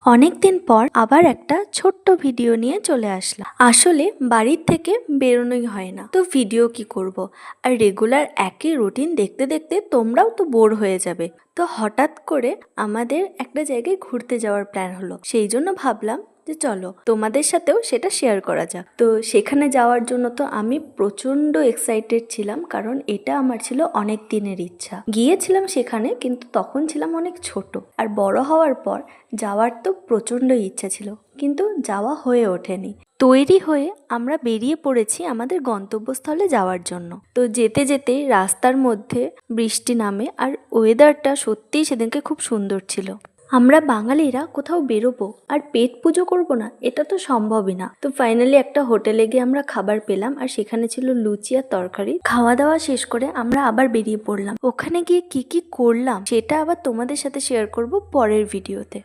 অনেকদিন পর আবার একটা ছোট্ট ভিডিও নিয়ে চলে আসলাম। আসলে বাড়ির থেকে বেরোনোই হয় না, তো ভিডিও কি করব। আর রেগুলার একই রুটিন দেখতে দেখতে তোমরাও তো বোর হয়ে যাবে। তো হঠাৎ করে আমাদের একটা জায়গায় ঘুরতে যাওয়ার প্ল্যান হলো, সেই জন্য ভাবলাম যে চলো তোমাদের সাথেও সেটা শেয়ার করা যাক। তো সেখানে যাওয়ার জন্য তো আমি প্রচন্ড এক্সাইটেড ছিলাম, কারণ এটা আমার ছিল অনেক দিনের ইচ্ছা। গিয়েছিলাম সেখানে, কিন্তু তখন ছিলাম অনেক ছোট। আর বড় হওয়ার পর যাওয়ার তো প্রচণ্ড ইচ্ছা ছিল, কিন্তু যাওয়া হয়ে ওঠেনি। তৈরি হয়ে আমরা বেরিয়ে পড়েছি আমাদের গন্তব্যস্থলে যাওয়ার জন্য। তো যেতে যেতে রাস্তার মধ্যে বৃষ্টি নামে, আর ওয়েদারটা সত্যিই সেদিনকে খুব সুন্দর ছিল। আমরা বাঙালিরা কোথাও বেরোবো আর পেট পুজো করব না, এটা তো সম্ভবই না। তো ফাইনালি একটা হোটেলে গিয়ে আমরা খাবার পেলাম, আর সেখানে ছিল লুচি আর তরকারি। খাওয়া দাওয়া শেষ করে আমরা আবার বেরিয়ে পড়লাম। ওখানে গিয়ে কি কি করলাম সেটা আবার তোমাদের সাথে শেয়ার করব পরের ভিডিওতে।